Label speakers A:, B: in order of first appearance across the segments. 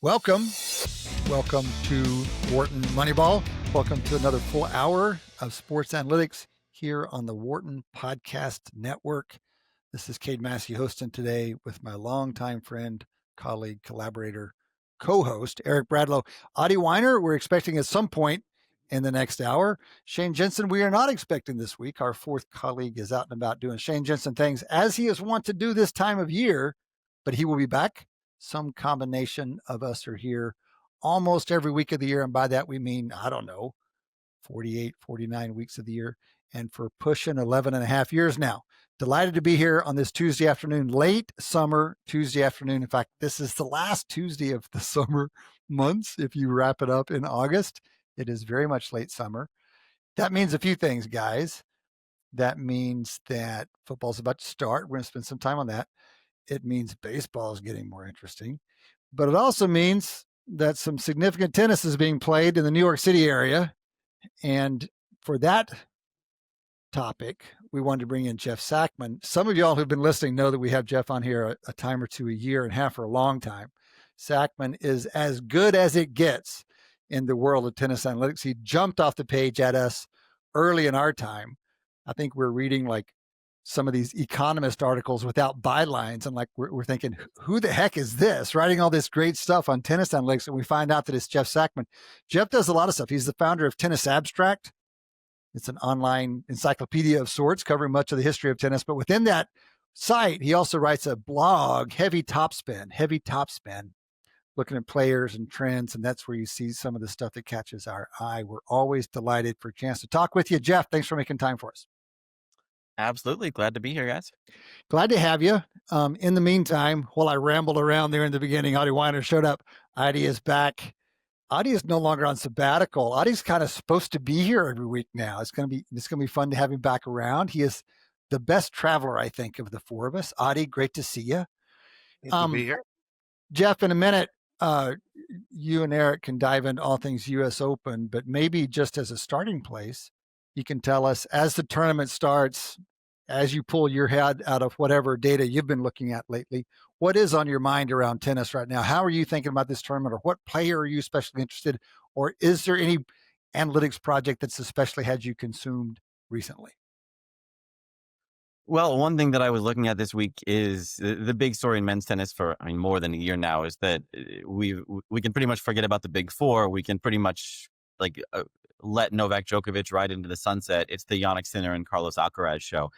A: Welcome to Wharton Moneyball. Welcome to another full hour of sports analytics here on the Wharton Podcast Network. This is Cade Massey hosting today with my longtime friend, colleague, collaborator, co-host, Eric Bradlow. Adi Wyner, we're expecting at some point in the next hour. Shane Jensen, we are not expecting this week. Our fourth colleague is out and about doing Shane Jensen things, as he is wont to do this time of year, but he will be back. Some combination of us are here almost every week of the year. And by that, we mean, 48, 49 weeks of the year. And for pushing 11 and a half years now. Delighted to be here on this Tuesday afternoon, late summer Tuesday afternoon. In fact, this is the last Tuesday of the summer months. If you wrap it up in August, it is very much late summer. That means a few things, guys. That means that football's about to start. We're going to spend some time on that. It means baseball is getting more interesting, but it also means that some significant tennis is being played in the New York City area. And for that topic, we wanted to bring in Jeff Sackmann. Some of y'all who've been listening know that we have Jeff on here a time or two a year and a half for a long time. Sackmann is as good as it gets in the world of tennis analytics. He jumped off the page at us early in our time. I think we're reading like some of these economist articles without bylines. And like, we're thinking, who the heck is this writing all this great stuff on tennis analytics? And we find out that it's Jeff Sackmann. Jeff does a lot of stuff. He's the founder of Tennis Abstract. It's an online encyclopedia of sorts covering much of the history of tennis. But within that site, he also writes a blog, Heavy Topspin, looking at players and trends. And that's where you see some of the stuff that catches our eye. We're always delighted for a chance to talk with you. Jeff, thanks for making time for us.
B: Absolutely. Glad to be here, guys.
A: Glad to have you. In the meantime, while I rambled around there in the beginning, Adi Wyner showed up. Adi is back. Adi is no longer on sabbatical. Adi's kind of supposed to be here every week now. It's going to be fun to have him back around. He is the best traveler, I think, of the four of us. Adi, great to see you.
C: Good to be here.
A: Jeff, in a minute, you and Eric can dive into all things U.S. Open, but maybe just as a starting place, you can tell us as the tournament starts, as you pull your head out of whatever data you've been looking at lately, what is on your mind around tennis right now? How are you thinking about this tournament, or what player are you especially interested? Or is there any analytics project that's especially had you consumed recently?
B: Well, one thing that I was looking at this week is the big story in men's tennis for more than a year now is that we can pretty much forget about the big four. We can pretty much let Novak Djokovic ride into the sunset. It's the Jannik Sinner and Carlos Alcaraz show.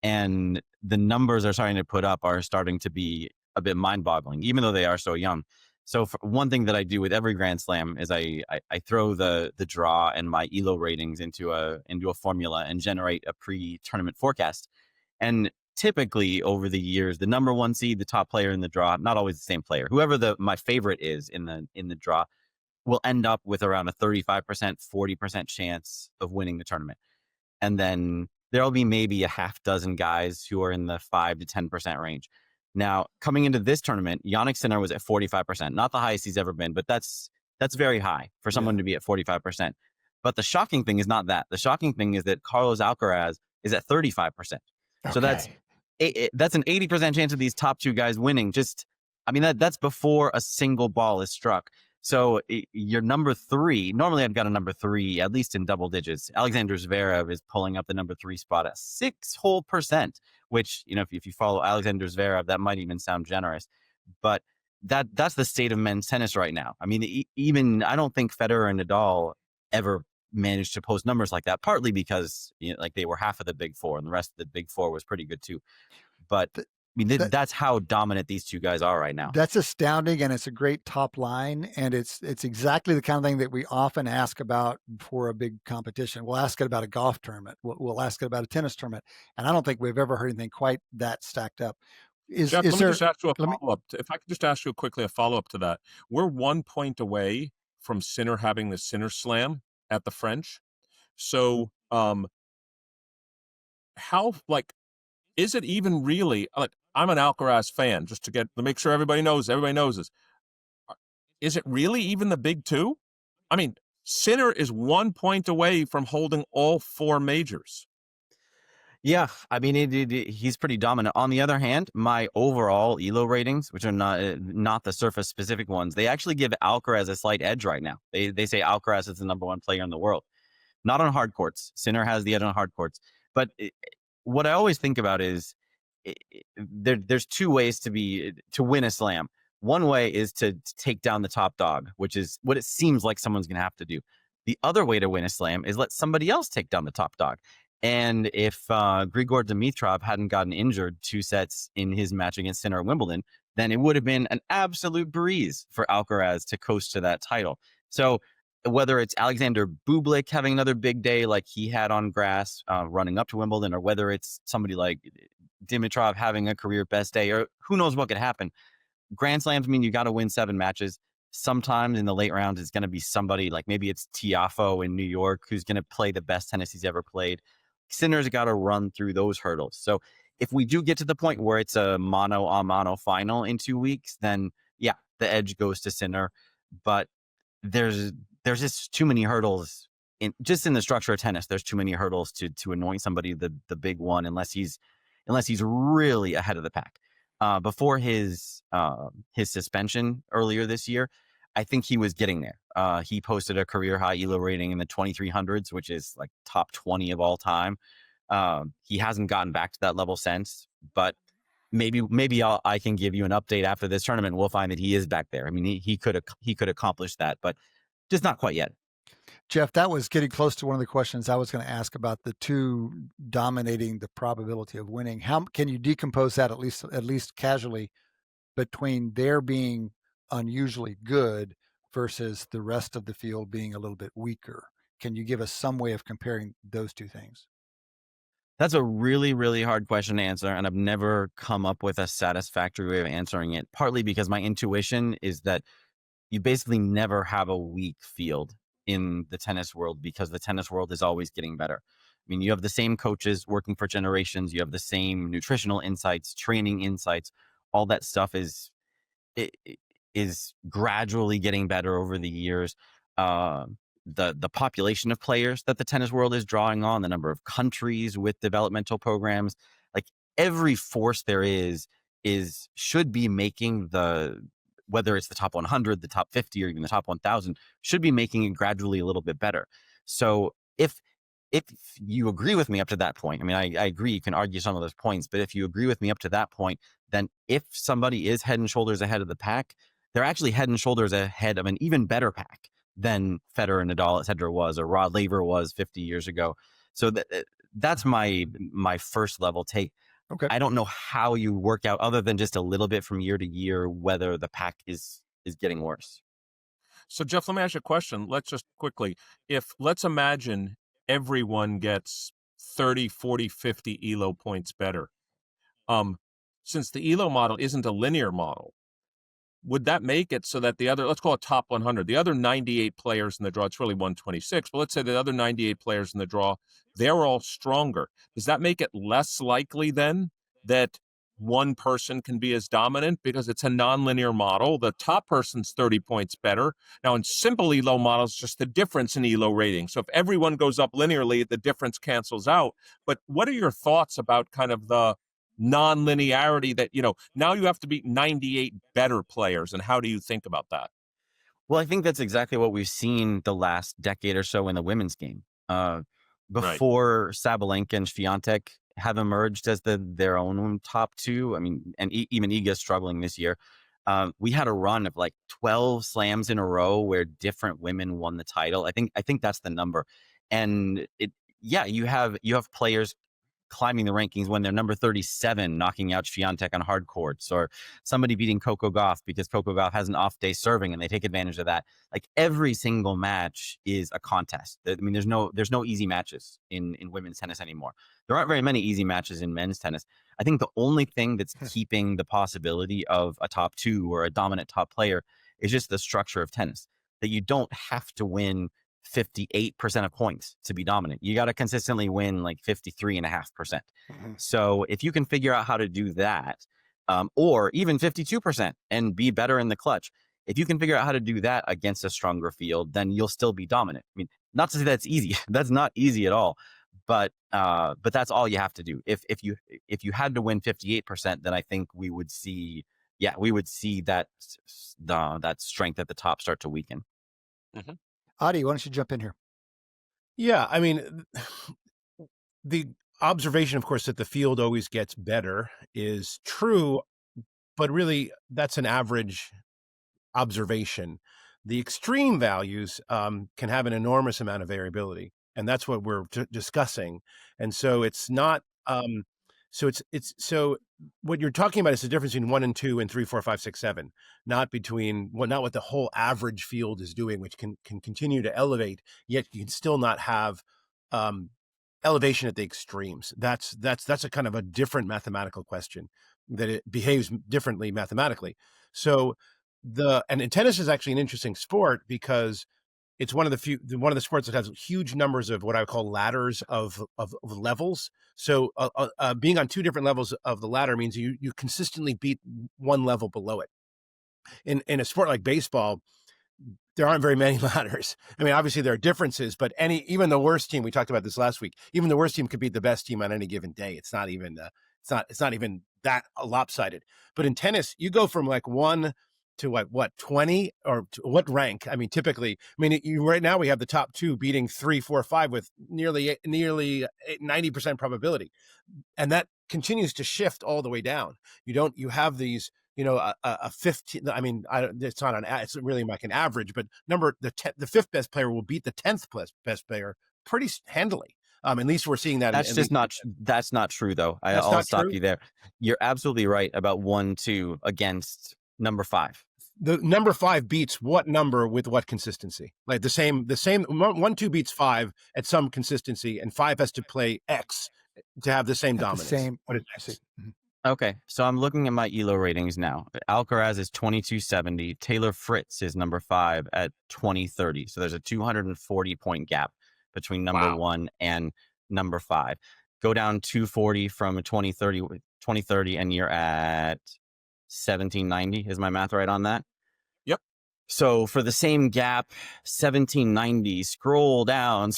B: And the numbers are starting to be a bit mind-boggling, even though they are so young. So one thing that I do with every Grand Slam is I throw the draw and my ELO ratings into a formula and generate a pre-tournament forecast. And typically over the years, the number one seed, the top player in the draw, not always the same player, whoever my favorite is in the draw, will end up with around a 35%, 40% chance of winning the tournament. And then there'll be maybe a half dozen guys who are in the 5 to 10% range. Now, coming into this tournament, Jannik Sinner was at 45%, not the highest he's ever been, but that's very high for someone to be at 45%. But the shocking thing is not that. The shocking thing is that Carlos Alcaraz is at 35%. Okay. So that's an 80% chance of these top two guys winning. That's before a single ball is struck. So your number three, normally I've got a number three, at least in double digits. Alexander Zverev is pulling up the number three spot at 6%, which, if you follow Alexander Zverev, that might even sound generous. But that's the state of men's tennis right now. Even I don't think Federer and Nadal ever managed to post numbers like that, partly because they were half of the big four and the rest of the big four was pretty good too. But that's how dominant these two guys are right now.
A: That's astounding, and it's a great top line, and it's exactly the kind of thing that we often ask about for a big competition. We'll ask it about a golf tournament. We'll ask it about a tennis tournament, and I don't think we've ever heard anything quite that stacked up.
C: Jeff, let me just ask you a follow-up. If I could just ask you quickly a follow-up to that. We're 1 point away from Sinner having the Sinner Slam at the French. So is it even really, I'm an Alcaraz fan, just to make sure everybody knows this. Is it really even the big two? Sinner is 1 point away from holding all four majors.
B: Yeah, I mean, he's pretty dominant. On the other hand, my overall ELO ratings, which are not the surface specific ones, they actually give Alcaraz a slight edge right now. They say Alcaraz is the number one player in the world. Not on hard courts. Sinner has the edge on hard courts. But what I always think about is there's two ways to win a slam. One way is to take down the top dog, which is what it seems like someone's going to have to do. The other way to win a slam is let somebody else take down the top dog. And if Grigor Dimitrov hadn't gotten injured 2 sets in his match against Sinner at Wimbledon, then it would have been an absolute breeze for Alcaraz to coast to that title. So whether it's Alexander Bublik having another big day like he had on grass running up to Wimbledon, or whether it's somebody like Dimitrov having a career best day, or who knows what could happen. Grand Slams mean you got to win 7 matches. Sometimes in the late rounds, it's going to be somebody like maybe it's Tiafoe in New York who's going to play the best tennis he's ever played. Sinner's got to run through those hurdles. So if we do get to the point where it's a mano-a-mano final in 2 weeks, then yeah, the edge goes to Sinner. But there's just too many hurdles in the structure of tennis. There's too many hurdles to anoint somebody the big one unless he's really ahead of the pack. Before his suspension earlier this year, I think he was getting there. He posted a career high ELO rating in the 2300s, which is like top 20 of all time. He hasn't gotten back to that level since, but maybe I can give you an update after this tournament. We'll find that he is back there. I mean, he could accomplish that, but just not quite yet.
A: Jeff, that was getting close to one of the questions I was going to ask about the two dominating the probability of winning. How can you decompose that at least casually between their being unusually good versus the rest of the field being a little bit weaker? Can you give us some way of comparing those two things?
B: That's a really, really hard question to answer, and I've never come up with a satisfactory way of answering it, partly because my intuition is that you basically never have a weak field in the tennis world because the tennis world is always getting better. I mean, you have the same coaches working for generations. You have the same nutritional insights, training insights. All that stuff is gradually getting better over the years. The population of players that the tennis world is drawing on, the number of countries with developmental programs, like every force there is should be making whether it's the top 100, the top 50, or even the top 1,000, should be making it gradually a little bit better. So if you agree with me up to that point, I mean, I agree you can argue some of those points, but if you agree with me up to that point, then if somebody is head and shoulders ahead of the pack, they're actually head and shoulders ahead of an even better pack than Federer, Nadal, etc. was, or Rod Laver was 50 years ago. So that's my first level take. Okay. I don't know how you work out, other than just a little bit from year to year, whether the pack is getting worse.
C: So, Jeff, let me ask you a question. Let's just quickly, let's imagine everyone gets 30, 40, 50 ELO points better. Since the ELO model isn't a linear model, would that make it so that let's call it top 100, the other 98 players in the draw, it's really 126, but let's say the other 98 players in the draw, they're all stronger. Does that make it less likely then that one person can be as dominant because it's a nonlinear model? The top person's 30 points better. Now, in simple ELO models, just the difference in ELO rating. So if everyone goes up linearly, the difference cancels out. But what are your thoughts about kind of the non-linearity that, now you have to beat 98 better players, and how do you think about that?
B: Well, I think that's exactly what we've seen the last decade or so in the women's game. Before Sabalenka and Swiatek have emerged as their own top two, I mean, and even Iga's struggling this year, we had a run of like 12 slams in a row where different women won the title. I think that's the number. And you have players climbing the rankings when they're number 37, knocking out Swiatek on hard courts, or somebody beating Coco Gauff because Coco Gauff has an off day serving and they take advantage of that. Like every single match is a contest. I mean, there's no easy matches in women's tennis anymore. There aren't very many easy matches in men's tennis. I think the only thing that's keeping the possibility of a top two or a dominant top player is just the structure of tennis, that you don't have to win 58% of points to be dominant. You got to consistently win like 53.5%. Mm-hmm. So if you can figure out how to do that, or even 52% and be better in the clutch, if you can figure out how to do that against a stronger field, then you'll still be dominant. I mean, not to say that's easy. That's not easy at all. but that's all you have to do. If you had to win 58%, then I think we would see that that strength at the top start to weaken.
C: Mm-hmm.
A: Adi, why don't you jump in here?
D: Yeah, I mean, the observation, of course, that the field always gets better is true, but really that's an average observation. The extreme values can have an enormous amount of variability, and that's what we're discussing. And so it's not. So what you're talking about is the difference between 1 and 2 and 3, 4, 5, 6, 7, not what the whole average field is doing, which can continue to elevate, yet you can still not have elevation at the extremes. That's a kind of a different mathematical question, that it behaves differently mathematically. So and tennis is actually an interesting sport because it's one of the sports that has huge numbers of what I would call ladders of levels. So being on two different levels of the ladder means you consistently beat one level below it. In a sport like baseball, there aren't very many ladders. I mean, obviously there are differences, but even the worst team, we talked about this last week, even the worst team could beat the best team on any given day. It's not even that lopsided. But in tennis, you go from like 1 to what 20 or what rank? I mean, typically, right now we have the top 2 beating 3, 4, 5 with nearly 90% probability, and that continues to shift all the way down. You have these, a 15. I mean, it's not it's really like an average, but the 5th best player will beat the 10th best player pretty handily. At least we're seeing that.
B: That's not true, though. I'll stop you there. You're absolutely right about 1, 2 against number 5.
D: The number 5 beats what number with what consistency? Like the same 1, 2 beats 5 at some consistency, and 5 has to play X to have the same dominance.
B: Okay, so I'm looking at my ELO ratings now. Alcaraz is 2270. Taylor Fritz is number 5 at 2030. So there's a 240 point gap between number 1 and number 5. Go down 240 from 2030, and you're at 1790. Is my math right on that?
C: Yep.
B: So for the same gap, 1790, scroll down,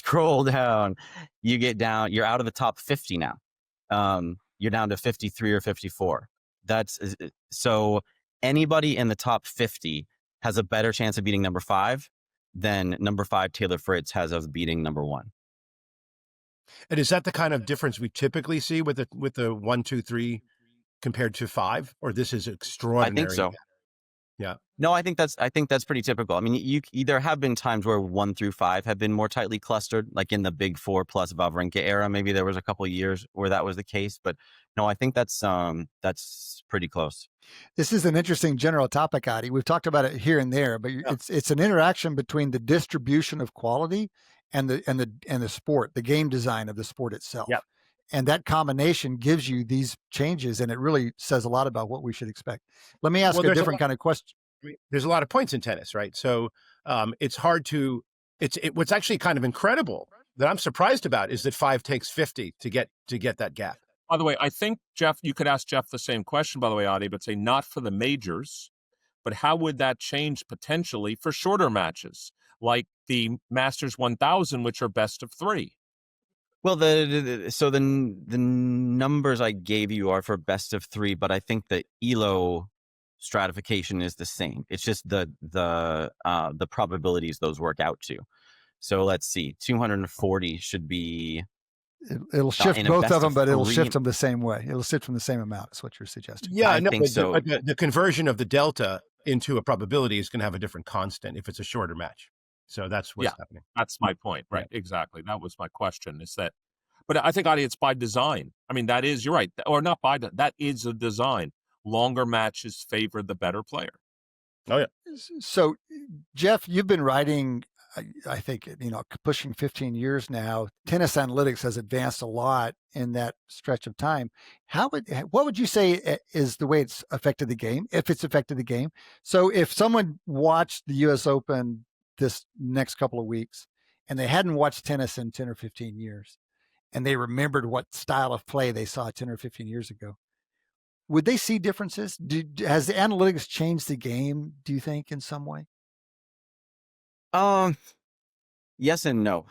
B: you get down, you're out of the top 50 now. You're down to 53 or 54. So anybody in the top 50 has a better chance of beating number 5 than number 5 Taylor Fritz has of beating number 1.
D: And is that the kind of difference we typically see with the 1, 2, 3 compared to 5, or this is extraordinary?
B: I think so.
D: Yeah.
B: No, I think that's pretty typical. I mean, there have been times where 1 through 5 have been more tightly clustered, like in the Big 4 plus Wawrinka era. Maybe there was a couple of years where that was the case, but no, I think that's pretty close.
A: This is an interesting general topic, Adi. We've talked about it here and there, but it's an interaction between the distribution of quality and the sport, the game design of the sport itself.
D: Yep.
A: And that combination gives you these changes, and it really says a lot about what we should expect. Let me ask a different kind of question.
D: There's a lot of points in tennis, right? So it's hard to. What's actually kind of incredible that I'm surprised about is that 5 takes 50 to get that gap.
C: By the way, I think, Jeff, you could ask Jeff the same question, by the way, Adi, but say not for the majors, but how would that change potentially for shorter matches, like the Masters 1000, which are best of 3?
B: Well, the numbers I gave you are for best of 3, but I think the ELO stratification is the same. It's just the probabilities those work out to. So let's see, 240 should be.
A: It'll shift both of them, but it'll shift them the same way. It'll shift from the same amount. Is what you're suggesting?
D: Yeah, I think
B: so.
D: But the conversion of the delta into a probability is going to have a different constant if it's a shorter match. So that's what's happening.
C: That's my point. Right. Yeah. Exactly. That was my question, is that, but I think, Adi, it's by design. I mean, you're right. Or not that is a design. Longer matches favor the better player.
D: Oh, yeah.
A: So, Jeff, you've been writing, I think, pushing 15 years now. Tennis analytics has advanced a lot in that stretch of time. What would you say is the way it's affected the game, if it's affected the game? So if someone watched the U.S. Open this next couple of weeks and they hadn't watched tennis in 10 or 15 years and they remembered what style of play they saw 10 or 15 years ago, would they see differences? Has the analytics changed the game, do you think, in some way?
B: Yes and no.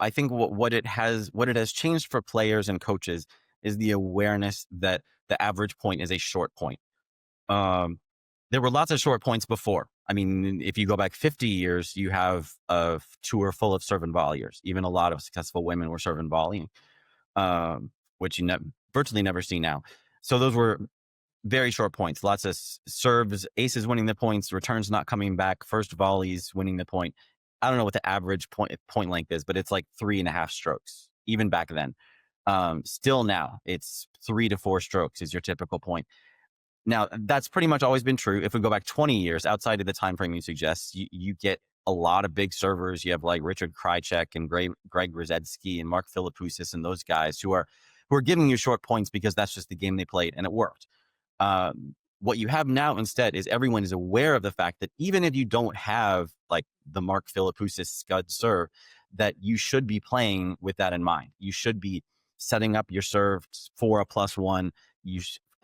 B: I think what it has changed for players and coaches is the awareness that the average point is a short point. There were lots of short points before. I mean, if you go back 50 years, you have a tour full of serve and volleyers. Even a lot of successful women were serve and volleying, which you virtually never see now. So those were very short points. Lots of serves, aces winning the points, returns not coming back, first volleys winning the point. I don't know what the average point length is, but it's like 3.5 strokes, even back then. Still now, it's 3 to 4 strokes is your typical point. Now, that's pretty much always been true. If we go back 20 years, outside of the time frame you suggest, you get a lot of big servers. You have like Richard Krajicek and Greg Rosetsky and Mark Philippoussis and those guys who are giving you short points because that's just the game they played and it worked. What you have now instead is everyone is aware of the fact that even if you don't have like the Mark Philippoussis scud serve, that you should be playing with that in mind. You should be setting up your serve for a +1.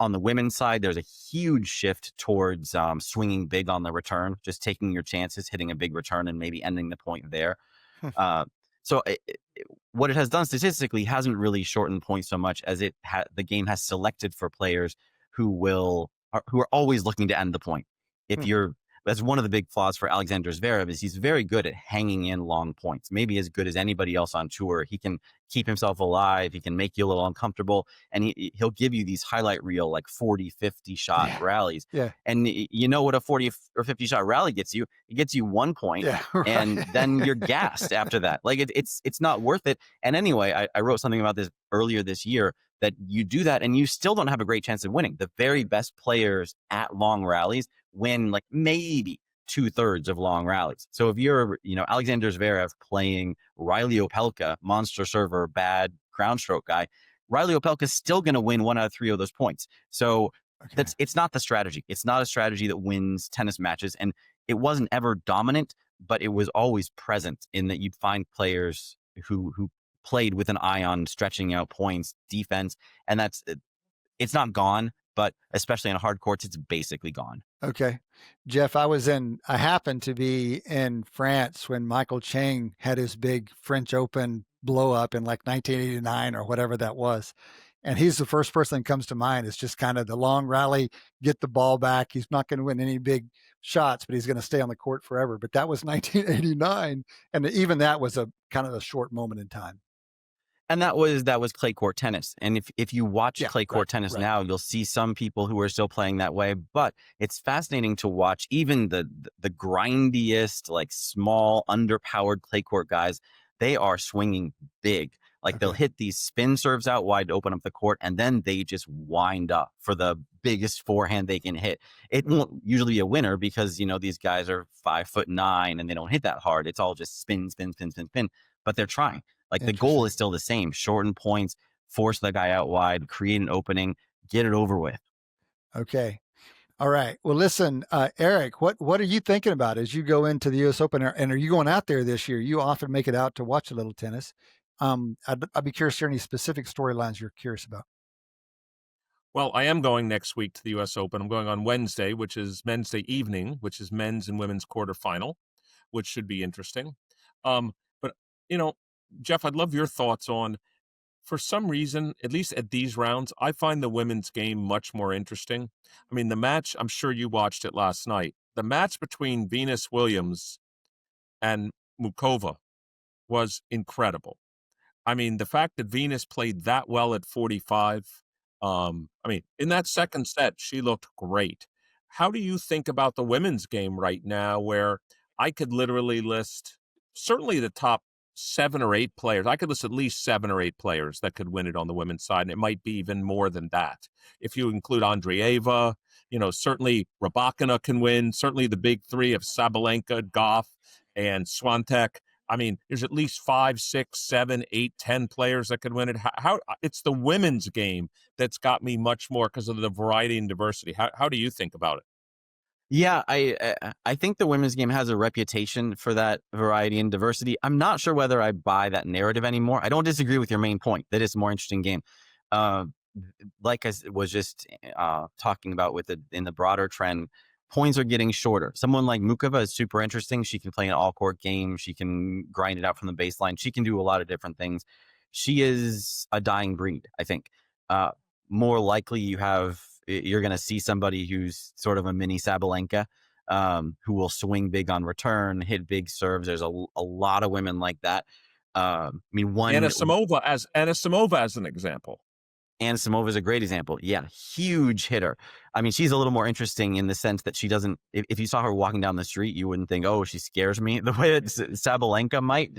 B: On the women's side, there's a huge shift towards swinging big on the return, just taking your chances, hitting a big return, and maybe ending the point there. So what it has done statistically hasn't really shortened points so much as the game has selected for players who are always looking to end the point. That's one of the big flaws for Alexander Zverev is he's very good at hanging in long points, maybe as good as anybody else on tour. He can keep himself alive. He can make you a little uncomfortable, and he'll give you these highlight reel, like 40, 50 shot rallies.
A: Yeah.
B: And you know what a 40 or 50 shot rally gets you? It gets you 1 point, and then you're gassed after that. Like it's not worth it. And anyway, I wrote something about this earlier this year, that you do that and you still don't have a great chance of winning. The very best players at long rallies win like maybe 2/3 of long rallies. So if you're, Alexander Zverev playing Riley Opelka, monster server, bad ground stroke guy, Riley Opelka is still going to win 1 out of 3 of those points. So it's not the strategy. It's not a strategy that wins tennis matches. And it wasn't ever dominant, but it was always present in that you'd find players who played with an eye on stretching out points, defense, and it's not gone, but especially on hard courts, it's basically gone.
A: Okay. Jeff, I happened to be in France when Michael Chang had his big French Open blow up in like 1989 or whatever that was. And he's the first person that comes to mind. It's just kind of the long rally, get the ball back. He's not going to win any big shots, but he's going to stay on the court forever. But that was 1989. And even that was a kind of a short moment in time.
B: And that was clay court tennis. And if you watch clay court tennis now, you'll see some people who are still playing that way. But it's fascinating to watch even the grindiest, like small, underpowered clay court guys. They are swinging big. Like they'll hit these spin serves out wide to open up the court, and then they just wind up for the biggest forehand they can hit. It won't usually be a winner because, these guys are 5'9" and they don't hit that hard. It's all just spin, spin, spin, spin, spin. But they're trying. Like the goal is still the same: shorten points, force the guy out wide, create an opening, get it over with.
A: Okay. All right. Well, listen, Eric, what are you thinking about as you go into the U.S. Open? And are you going out there this year? You often make it out to watch a little tennis. I'd be curious to hear any specific storylines you're curious about.
C: Well, I am going next week to the U.S. Open. I'm going on Wednesday, which is Wednesday evening, which is men's and women's quarterfinal, which should be interesting. But, Jeff, I'd love your thoughts on, for some reason, at least at these rounds, I find the women's game much more interesting. I mean, the match, I'm sure you watched it last night. The match between Venus Williams and Mukova was incredible. I mean, the fact that Venus played that well at 45, in that second set, she looked great. How do you think about the women's game right now, where I could literally list certainly the top 7 or 8 players? I could list at least 7 or 8 players that could win it on the women's side, and it might be even more than that. If you include Andreeva, certainly Rybakina can win. Certainly the big 3 of Sabalenka, Goff, and Swiatek. I mean, there's at least 5, 6, 7, 8, 10 players that could win it. How it's the women's game that's got me much more because of the variety and diversity. How do you think about it?
B: Yeah, I think the women's game has a reputation for that variety and diversity. I'm not sure whether I buy that narrative anymore. I don't disagree with your main point that it's a more interesting game. Like I was just talking about in the broader trend, points are getting shorter. Someone like Mukova is super interesting. She can play an all-court game. She can grind it out from the baseline. She can do a lot of different things. She is a dying breed, I think. More likely you're going to see somebody who's sort of a mini Sabalenka, who will swing big on return, hit big serves. There's a lot of women like that. I mean,
C: Anisimova as an example.
B: Anisimova is a great example. Yeah, huge hitter. I mean, she's a little more interesting in the sense that she doesn't. If you saw her walking down the street, you wouldn't think, "Oh, she scares me," the way that Sabalenka might.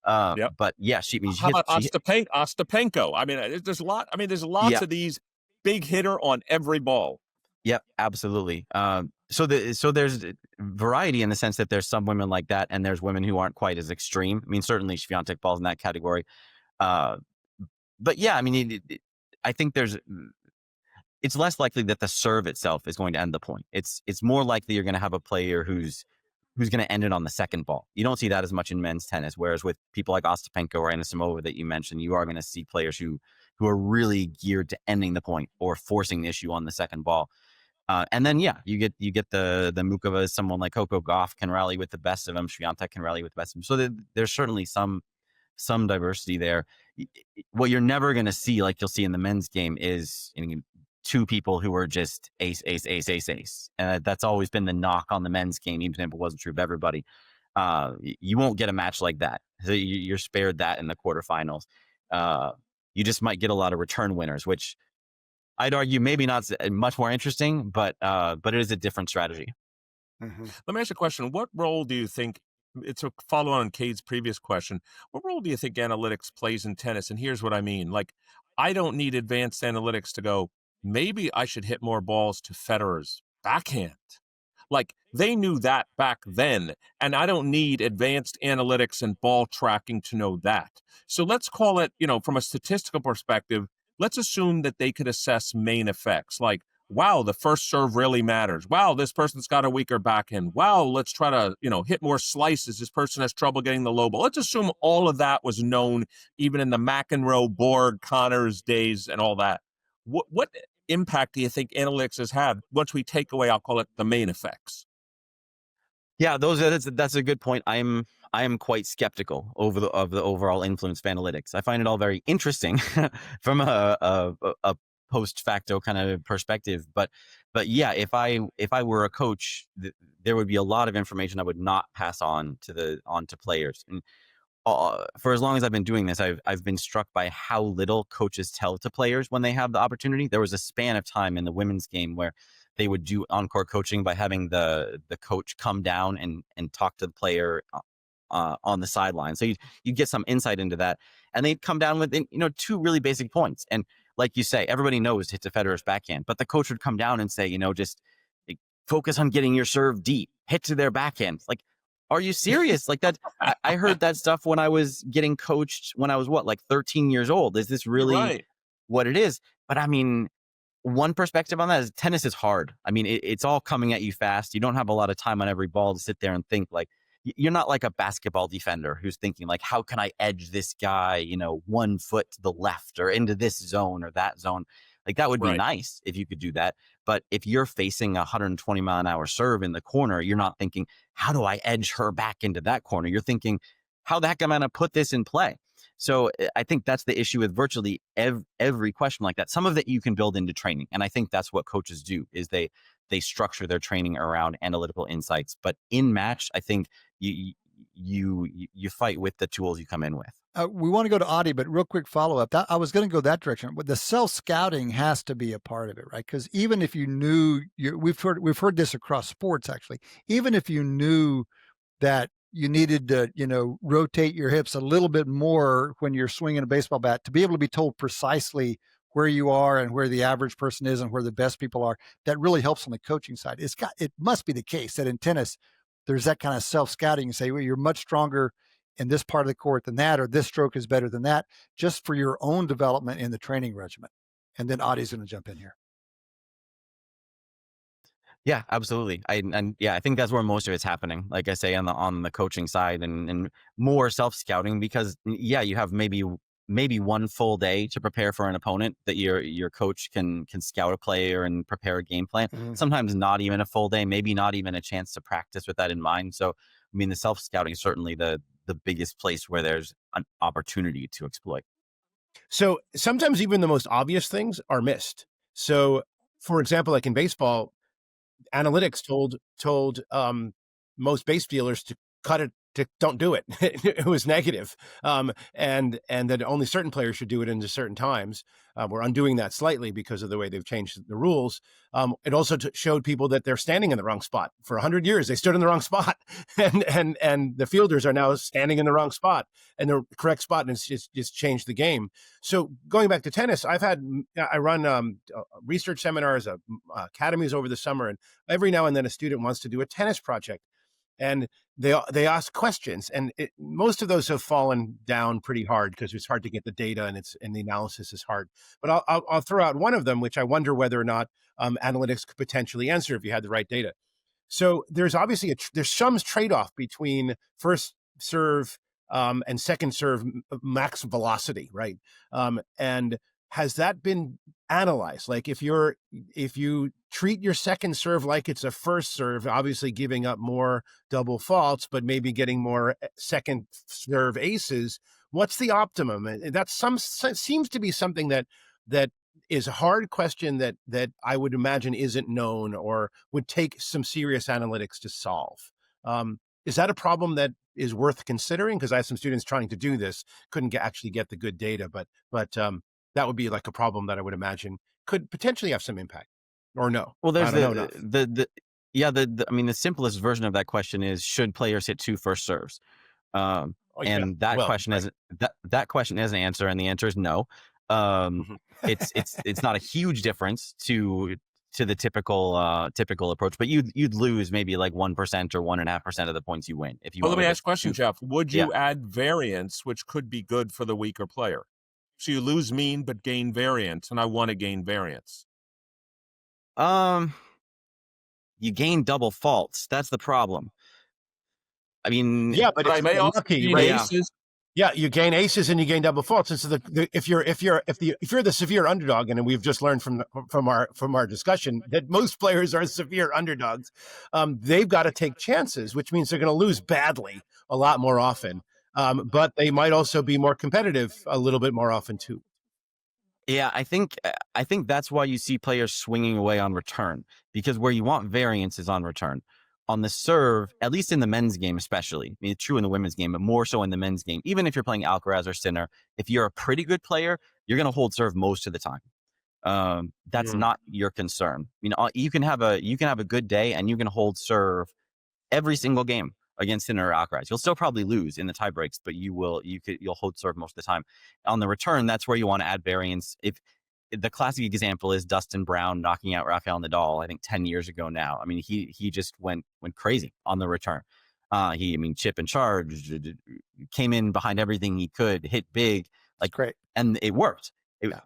C: Yep.
B: But yeah,
C: How about Ostapenko? I mean, there's lots of these big hitter on every ball.
B: Yep, absolutely. So there's variety in the sense that there's some women like that, and there's women who aren't quite as extreme. I mean, certainly Swiatek falls in that category. But yeah, I mean, I think it's less likely that the serve itself is going to end the point. It's more likely you're going to have a player who's going to end it on the second ball. You don't see that as much in men's tennis, whereas with people like Ostapenko or Anisimova that you mentioned, you are going to see players who are really geared to ending the point or forcing the issue on the second ball. And then, yeah, you get the Mukova, someone like Coco Gauff can rally with the best of them. Swiatek can rally with the best of them. So there's certainly some diversity there. What you're never going to see, like you'll see in the men's game, is two people who are just ace. That's always been the knock on the men's game, even if it wasn't true of everybody. You won't get a match like that. So you're spared that in the quarterfinals. You just might get a lot of return winners, which I'd argue maybe not much more interesting, but it is a different strategy.
C: Mm-hmm. Let me ask you a question. What role do you think, it's a follow on Cade's previous question, what role do you think analytics plays in tennis? And here's what I mean. Like, I don't need advanced analytics to go, maybe I should hit more balls to Federer's backhand. Like, they knew that back then, and I don't need advanced analytics and ball tracking to know that. So let's call it, from a statistical perspective, let's assume that they could assess main effects, like, wow, the first serve really matters. Wow, this person's got a weaker backhand. Wow, let's try to, hit more slices. This person has trouble getting the low ball. Let's assume all of that was known even in the McEnroe, Borg, Connors days and all that. What impact do you think analytics has had once we take away, I'll call it, the main effects?
B: Yeah, that's a good point. I am quite skeptical of the overall influence of analytics. I find it all very interesting from a post facto kind of perspective, but yeah, if I were a coach, there would be a lot of information I would not pass on to players. And for as long as I've been doing this, I've been struck by how little coaches tell to players when they have the opportunity. There was a span of time in the women's game where they would do on-court coaching by having the coach come down and talk to the player on the sideline. So you get some insight into that, and they'd come down with two really basic points. And like you say, everybody knows hit to Federer's backhand, but the coach would come down and say, just focus on getting your serve deep, hit to their backhand. Like, are you serious? Like that? I heard that stuff when I was getting coached when I was 13 years old. Is this really what it is? But I mean, one perspective on that is tennis is hard. I mean, it's all coming at you fast. You don't have a lot of time on every ball to sit there and think. Like, you're not like a basketball defender who's thinking like, how can I edge this guy, 1 foot to the left or into this zone or that zone? Like, that would be nice if you could do that. But if you're facing a 120 mile an hour serve in the corner, you're not thinking, how do I edge her back into that corner? You're thinking, how the heck am I going to put this in play? So I think that's the issue with virtually every question like that. Some of it you can build into training. And I think that's what coaches do, is they structure their training around analytical insights. But in match, I think you fight with the tools you come in with.
A: We want to go to Adi, but real quick follow-up. I was going to go that direction. But the self-scouting has to be a part of it, right? Because even if you knew, we've heard this across sports, actually. Even if you knew that you needed to, rotate your hips a little bit more when you're swinging a baseball bat, to be able to be told precisely where you are and where the average person is and where the best people are, that really helps on the coaching side. It must be the case that in tennis, there's that kind of self-scouting. You say, well, you're much stronger in this part of the court than that, or this stroke is better than that, just for your own development in the training regimen. And then Adi's going to jump in here.
B: Yeah, absolutely. I think that's where most of it's happening. Like I say, on the coaching side and more self-scouting, because you have maybe maybe one full day to prepare for an opponent, that your coach can scout a player and prepare a game plan.
A: Mm-hmm.
B: Sometimes not even a full day, maybe not even a chance to practice with that in mind. So, I mean, the self-scouting is certainly the biggest place where there's an opportunity to exploit.
D: So sometimes even the most obvious things are missed. So, for example, like in baseball, analytics told most base dealers to cut it, to don't do it. It was negative, and that only certain players should do it into certain times. We're undoing that slightly because of the way they've changed the rules. It also showed people that they're standing in the wrong spot. For 100 years, they stood in the wrong spot, and the fielders are now standing in the wrong spot and the correct spot, and it's just changed the game. So going back to tennis, I run research seminars, academies over the summer, and every now and then a student wants to do a tennis project. And they ask questions, and most of those have fallen down pretty hard because it's hard to get the data, and the analysis is hard. But I'll throw out one of them, which I wonder whether or not analytics could potentially answer if you had the right data. So there's obviously there's some trade-off between first serve and second serve max velocity, right? And has that been analyzed? Like if you treat your second serve like it's a first serve, obviously giving up more double faults, but maybe getting more second serve aces, what's the optimum? And that seems to be something that is a hard question that I would imagine isn't known or would take some serious analytics to solve. Is that a problem that is worth considering? Because I have some students trying to do this, couldn't actually get the good data, but that would be like a problem that I would imagine could potentially have some impact, or no.
B: Well, there's
D: the
B: I mean, the simplest version of that question is, should players hit 2 first serves? That question has an answer, and the answer is no. It's not a huge difference to the typical approach, but you'd lose maybe like 1% or 1.5% of the points you win if you.
C: Well, let me ask a question, Jeff. Would you add variance, which could be good for the weaker player? So you lose mean but gain variance, and I want to gain variance.
B: You gain double faults. That's the problem. I mean,
D: but I may also gain aces. Yeah, you gain aces and you gain double faults. And so if you're the severe underdog, and we've just learned from our discussion that most players are severe underdogs, they've got to take chances, which means they're going to lose badly a lot more often. But they might also be more competitive a little bit more often too.
B: Yeah, I think that's why you see players swinging away on return, because where you want variance is on return. On the serve, at least in the men's game especially, I mean, it's true in the women's game, but more so in the men's game, even if you're playing Alcaraz or Sinner, if you're a pretty good player, you're going to hold serve most of the time. That's not your concern. You know, you can have a good day and you can hold serve every single game against Sinner or Alcaraz. You'll still probably lose in the tie breaks, but you'll hold serve most of the time. On the return, that's where you want to add variance. If the classic example is Dustin Brown knocking out Rafael Nadal, I think 10 years ago now. I mean, he just went crazy on the return. Chip and charge, came in behind everything he could, hit big, like
A: great,
B: and it worked.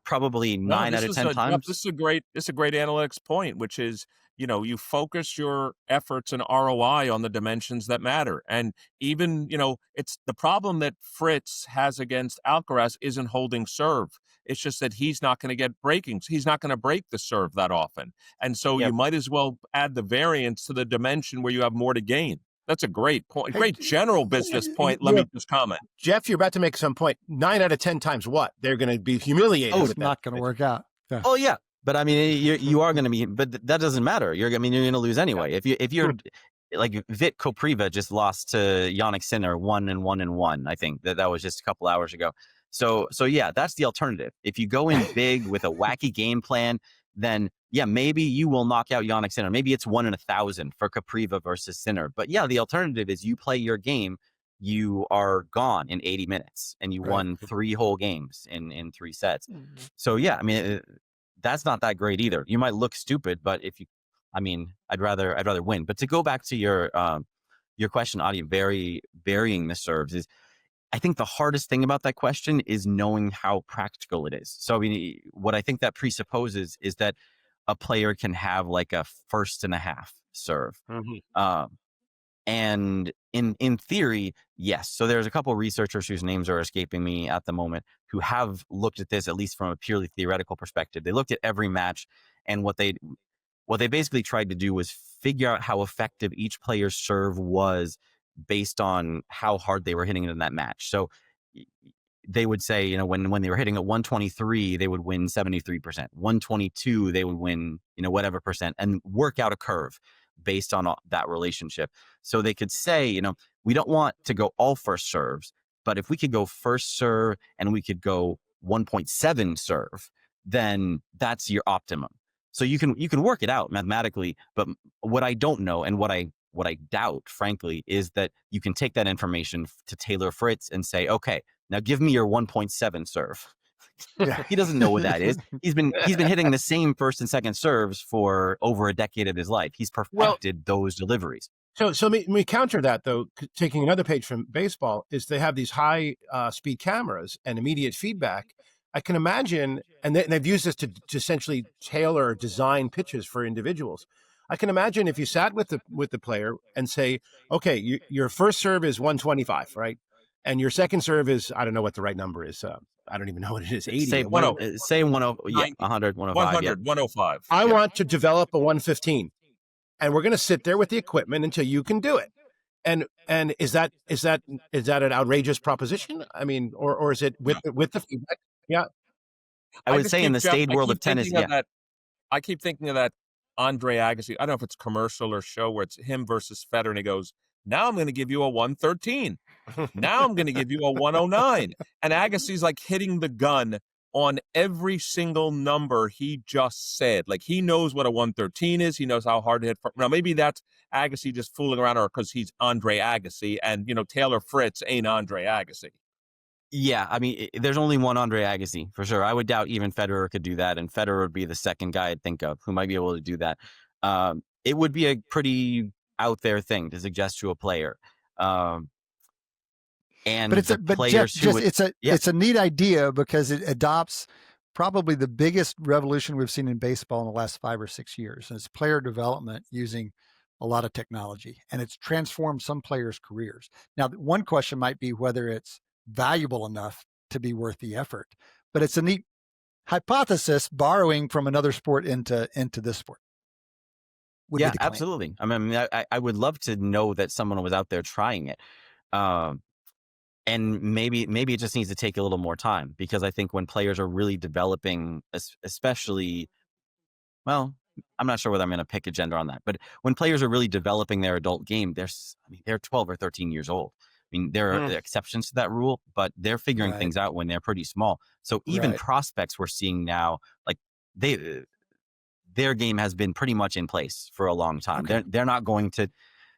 B: Probably 9 out of 10 times.
C: This is a great analytics point, which is, you focus your efforts and ROI on the dimensions that matter. And even, it's the problem that Fritz has against Alcaraz isn't holding serve. It's just that he's not going to get breakings. He's not going to break the serve that often. And so you might as well add the variance to the dimension where you have more to gain. That's a great point. Great general business point. Let me just comment.
D: Jeff, you're about to make some point. 9 out of 10 times what? They're going to be humiliated.
A: Oh, it's not going to work out.
B: Yeah. Oh, yeah. But I mean, you are going to be, but that doesn't matter. You're going to lose anyway. Yeah. If you're like Vit Kopriva just lost to Jannik Sinner 1-1-1. I think that was just a couple hours ago. So yeah, that's the alternative. If you go in big with a wacky game plan, then yeah, maybe you will knock out Jannik Sinner. Maybe it's 1 in 1,000 for Kopriva versus Sinner. But yeah, the alternative is you play your game. You are gone in 80 minutes and you won 3 whole games in 3 sets. Mm-hmm. So yeah, I mean, that's not that great either. You might look stupid, but I'd rather win. But to go back to your question, Adi, varying the serves is, I think the hardest thing about that question is knowing how practical it is. So I mean, what I think that presupposes is that a player can have like a 1.5 serve. Mm-hmm. And in theory, yes. So there's a couple of researchers whose names are escaping me at the moment who have looked at this, at least from a purely theoretical perspective. They looked at every match, and what they basically tried to do was figure out how effective each player's serve was based on how hard they were hitting it in that match. So they would say, you know, when they were hitting at 123, they would win 73%. 122, they would win, you know, whatever percent, and work out a curve based on that relationship. So they could say, you know, we don't want to go all first serves, but if we could go first serve and we could go 1.7 serve, then that's your optimum. So you can work it out mathematically, but what I don't know and what I doubt, frankly, is that you can take that information to Taylor Fritz and say, okay, now give me your 1.7 serve. Yeah. He doesn't know what that is. He's been hitting the same first and second serves for over a decade of his life. He's perfected those deliveries.
D: So let me counter that, though. Taking another page from baseball, is they have these high speed cameras and immediate feedback. I can imagine, and they've used this to essentially tailor or design pitches for individuals. I can imagine if you sat with the player and say, okay, your first serve is 125, right? And your second serve is, I don't know what the right number is. I don't even know what it is. 80.
B: Say 100, yeah, 100, 105.
C: 100,
B: yeah.
C: 105.
D: I want to develop a 115, and we're going to sit there with the equipment until you can do it. And is that an outrageous proposition? I mean, or is it with the feedback? Yeah.
B: I would say in the staid world of tennis, yeah.
C: I keep thinking of that Andre Agassi. I don't know if it's commercial or show where it's him versus Federer, and he goes, now I'm going to give you a 113. Now I'm going to give you a 109. And Agassi's like hitting the gun on every single number he just said. Like, he knows what a 113 is. He knows how hard to hit. Now, maybe that's Agassi just fooling around, or because he's Andre Agassi, and, you know, Taylor Fritz ain't Andre Agassi.
B: Yeah, I mean, there's only one Andre Agassi, for sure. I would doubt even Federer could do that, and Federer would be the second guy I'd think of who might be able to do that. It would be a pretty out there thing to suggest to a player. And
A: it's a neat idea because it adopts probably the biggest revolution we've seen in baseball in the last 5 or 6 years. And it's player development using a lot of technology, and it's transformed some players' careers. Now, one question might be whether it's valuable enough to be worth the effort, but it's a neat hypothesis borrowing from another sport into this sport.
B: Yeah, absolutely. I mean, I would love to know that someone was out there trying it. And maybe it just needs to take a little more time, because I think when players are really developing, especially, well, I'm not sure whether I'm going to pick a gender on that, but when players are really developing their adult game, they're 12 or 13 years old. I mean, there are exceptions to that rule, but they're figuring things out when they're pretty small. So even prospects we're seeing now, like their game has been pretty much in place for a long time. Okay. They're not going to.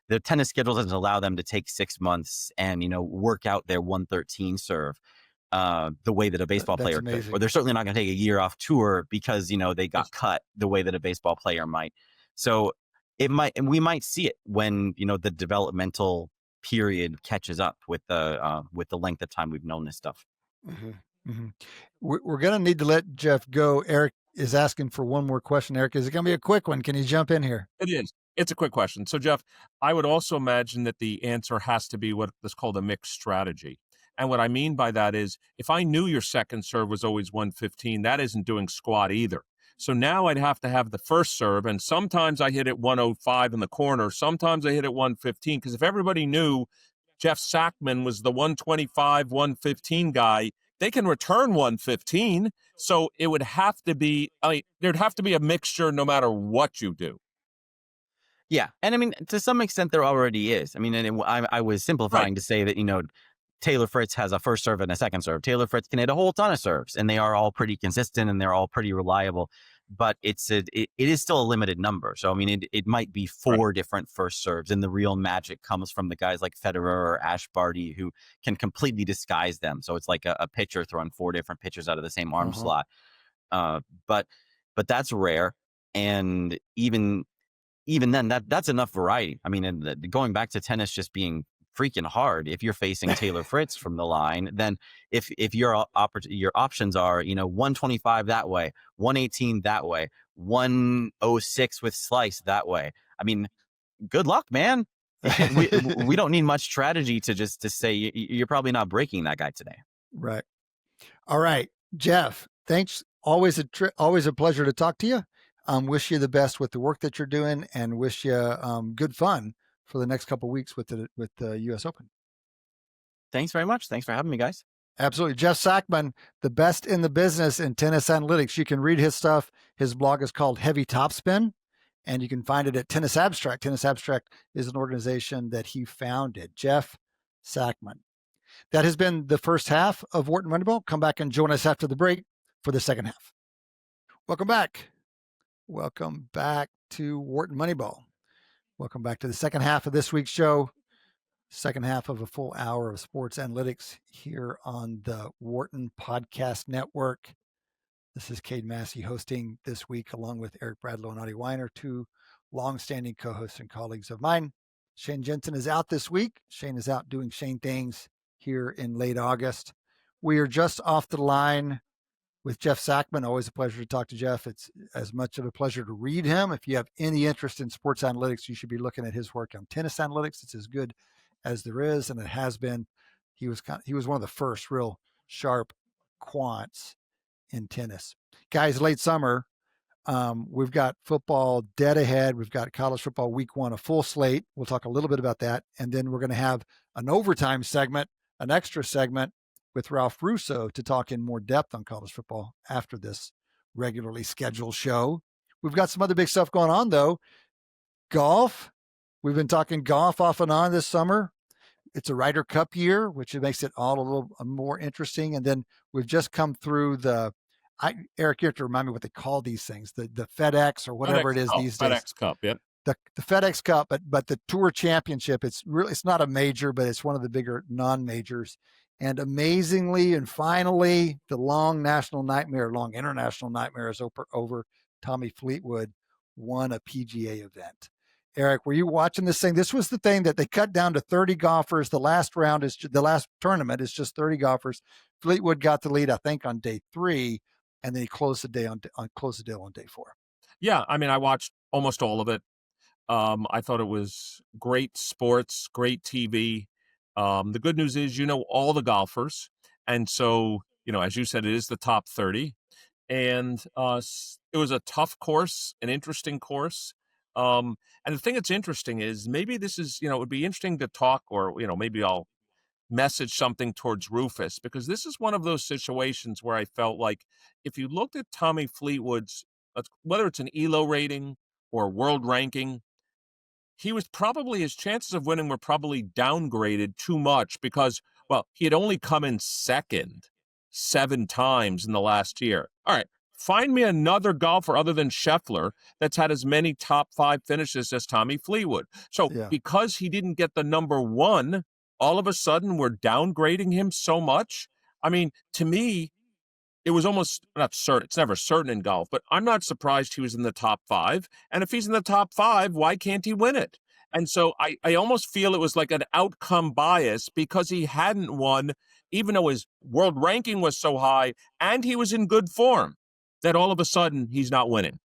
B: The tennis schedule doesn't allow them to take 6 months and, you know, work out their 113 serve the way that a baseball player could. Or they're certainly not going to take a year off tour because, you know, they got cut the way that a baseball player might. So we might see it when, you know, the developmental period catches up with the length of time we've known this stuff.
A: Mm-hmm. Mm-hmm. We're going to need to let Jeff go. Eric is asking for one more question. Eric, is it going to be a quick one? Can you jump in here?
C: It is. It's a quick question. So, Jeff, I would also imagine that the answer has to be what is called a mixed strategy. And what I mean by that is, if I knew your second serve was always 115, that isn't doing squat either. So now I'd have to have the first serve, and sometimes I hit it 105 in the corner, sometimes I hit it 115, because if everybody knew Jeff Sackmann was the 125, 115 guy, they can return 115. So it would have to be, there'd have to be a mixture no matter what you do.
B: Yeah. And I mean, to some extent, there already is. I mean, and I was simplifying to say that, you know, Taylor Fritz has a first serve and a second serve. Taylor Fritz can hit a whole ton of serves, and they are all pretty consistent and they're all pretty reliable. But it is still a limited number. So, I mean, it might be 4 different first serves, and the real magic comes from the guys like Federer or Ash Barty who can completely disguise them. So it's like a pitcher throwing 4 different pitches out of the same arm slot. But that's rare. And even then, that's enough variety. I mean, and going back to tennis just being freaking hard, if you're facing Taylor Fritz from the line, then if your options are, you know, 125 that way, 118 that way, 106 with slice that way, I mean, good luck, man. we don't need much strategy to say you're probably not breaking that guy today.
A: Right. All right, Jeff. Thanks. Always a pleasure to talk to you. Wish you the best with the work that you're doing, and wish you good fun for the next couple of weeks with the U.S. Open.
B: Thanks very much. Thanks for having me, guys.
A: Absolutely. Jeff Sackmann, the best in the business in tennis analytics. You can read his stuff. His blog is called Heavy Topspin, and you can find it at Tennis Abstract. Tennis Abstract is an organization that he founded. Jeff Sackmann. That has been the first half of Wharton Moneyball. Come back and join us after the break for the second half. Welcome back. Welcome back to Wharton Moneyball. Welcome back to the second half of this week's show. Second half of a full hour of sports analytics here on the Wharton Podcast Network. This is Cade Massey hosting this week, along with Eric Bradlow and Adi Wyner, two longstanding co-hosts and colleagues of mine. Shane Jensen is out this week. Shane is out doing Shane things here in late August. We are just off the line with Jeff Sackmann. Always a pleasure to talk to Jeff. It's as much of a pleasure to read him. If you have any interest in sports analytics, you should be looking at his work on tennis analytics. It's as good as there is, and it has been. He was one of the first real sharp quants in tennis. Guys, late summer, we've got football dead ahead. We've got college football week 1, a full slate. We'll talk a little bit about that, and then we're going to have an overtime segment, an extra segment with Ralph Russo to talk in more depth on college football after this regularly scheduled show. We've got some other big stuff going on, though. Golf. We've been talking golf off and on this summer. It's a Ryder Cup year, which makes it all a little more interesting. And then we've just come through Eric, you have to remind me what they call these things, the FedEx or whatever it is these days.
C: FedEx Cup, yep.
A: The FedEx Cup, but the Tour Championship, it's not a major, but it's one of the bigger non-majors. And amazingly and finally, the long international nightmare is over. Tommy Fleetwood won a PGA event. Eric, were you watching this thing? This was the thing that they cut down to 30 golfers. The last tournament is just 30 golfers. Fleetwood got the lead, I think, on day 3, and then he closed the deal on day 4.
C: Yeah, I mean, I watched almost all of it. I thought it was great sports, great TV. The good news is, all the golfers. And so, as you said, it is the top 30. And it was a tough course, an interesting course. And the thing that's interesting is maybe this is, it would be interesting to talk, or, maybe I'll message something towards Rufus, because this is one of those situations where I felt like if you looked at Tommy Fleetwood's, whether it's an ELO rating or world ranking, his chances of winning were probably downgraded too much because, he had only come in second 7 times in the last year. All right. Find me another golfer other than Scheffler that's had as many top 5 finishes as Tommy Fleetwood. So because he didn't get the number 1, all of a sudden we're downgrading him so much. I mean, to me, it was almost not certain. It's never certain in golf, but I'm not surprised he was in the top 5. And if he's in the top 5, why can't he win it? And so I almost feel it was like an outcome bias because he hadn't won, even though his world ranking was so high and he was in good form, that all of a sudden he's not winning.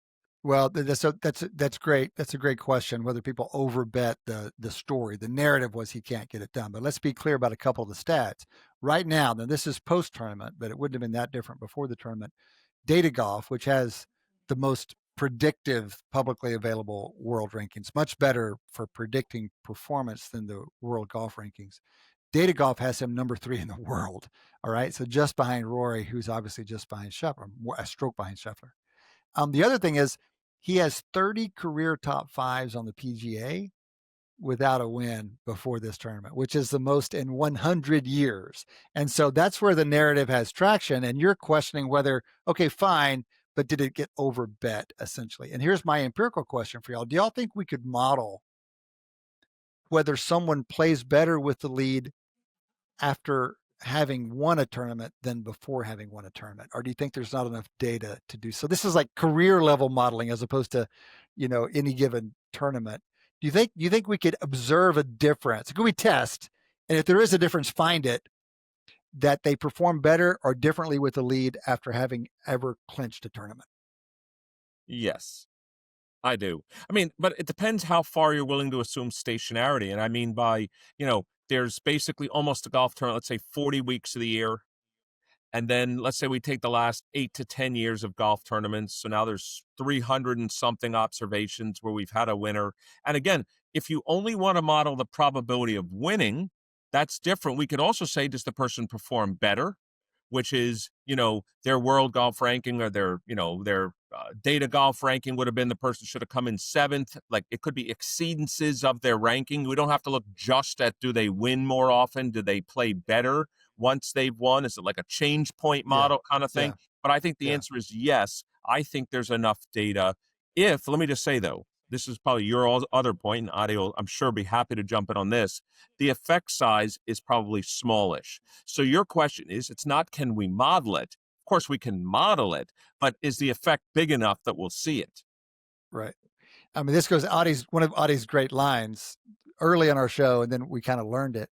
A: Well, that's great. That's a great question, whether people overbet the story. The narrative was he can't get it done. But let's be clear about a couple of the stats. Right now, this is post-tournament, but it wouldn't have been that different before the tournament. Data Golf, which has the most predictive publicly available world rankings, much better for predicting performance than the world golf rankings. Data Golf has him number 3 in the world. All right. So just behind Rory, who's obviously just behind Scheffler, a stroke behind Scheffler. The other thing is he has 30 career top 5s on the PGA without a win before this tournament, which is the most in 100 years. And so that's where the narrative has traction. And you're questioning whether, okay, fine, but did it get overbet essentially? And here's my empirical question for y'all. Do y'all think we could model whether someone plays better with the lead after having won a tournament than before having won a tournament? Or do you think there's not enough data to do so? This is like career level modeling as opposed to, any given tournament. Do you think we could observe a difference? Could we test? And if there is a difference, find it, that they perform better or differently with the lead after having ever clinched a tournament?
C: Yes. I do. I mean, but it depends how far you're willing to assume stationarity. And I mean by, there's basically almost a golf tournament, let's say 40 weeks of the year. And then let's say we take the last 8 to 10 years of golf tournaments. So now there's 300 and something observations where we've had a winner. And again, if you only want to model the probability of winning, that's different. We could also say, does the person perform better? Which is, their world golf ranking or their data golf ranking would have been the person should have come in 7th. Like it could be exceedances of their ranking. We don't have to look just at, do they win more often? Do they play better once they've won? Is it like a change point model kind of thing?
A: Yeah.
C: But I think the answer is yes. I think there's enough data. Let me just say though, this is probably your other point, and Adi will, I'm sure, be happy to jump in on this. The effect size is probably smallish. So your question is, it's not can we model it? Of course we can model it, but is the effect big enough that we'll see it?
A: Right. I mean, this goes one of Adi's great lines early on our show, and then we kind of learned it,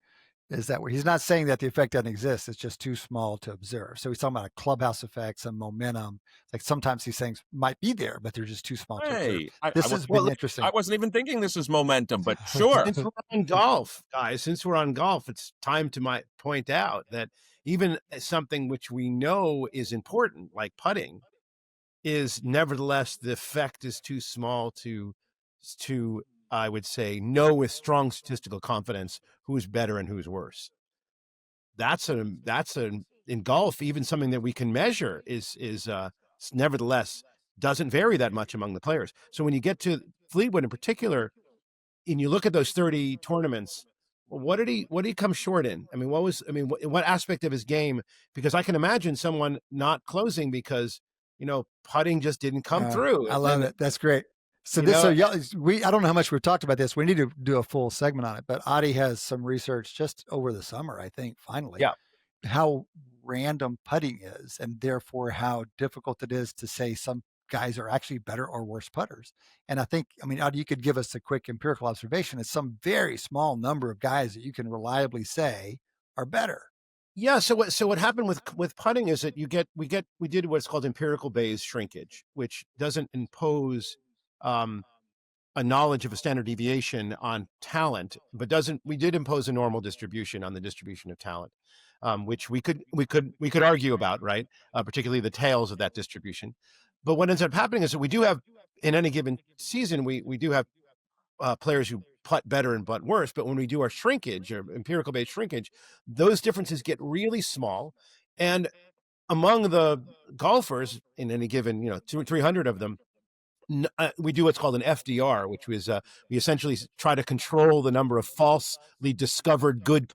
A: is that he's not saying that the effect doesn't exist. It's just too small to observe. So he's talking about a clubhouse effect, some momentum. Like sometimes these things might be there, but they're just too small to observe. This has been interesting.
C: I wasn't even thinking this is momentum, but sure.
D: Since we're on golf, guys, it's time to point out that even something which we know is important, like putting, is nevertheless the effect is too small to I would say, know with strong statistical confidence who's better and who's worse. That's in golf, even something that we can measure is nevertheless doesn't vary that much among the players. So when you get to Fleetwood in particular, and you look at those 30 tournaments, what did he come short in? I mean, what aspect of his game? Because I can imagine someone not closing because putting just didn't come through.
A: I love it. That's great. So I don't know how much we've talked about this. We need to do a full segment on it, but Adi has some research just over the summer, I think, finally, how random putting is, and therefore how difficult it is to say some guys are actually better or worse putters. And I think, Adi, you could give us a quick empirical observation. It's some very small number of guys that you can reliably say are better.
D: Yeah. So what happened with putting is that we did what's called empirical Bayes shrinkage, which doesn't impose a knowledge of a standard deviation on talent, but we did impose a normal distribution on the distribution of talent, which we could argue about, right? Particularly the tails of that distribution. But what ends up happening is that we do have, in any given season, we do have players who putt better and putt worse. But when we do our shrinkage, or empirical Bayes shrinkage, those differences get really small. And among the golfers in any given, 200 or 300 of them, we do what's called an FDR, which was we essentially try to control the number of falsely discovered good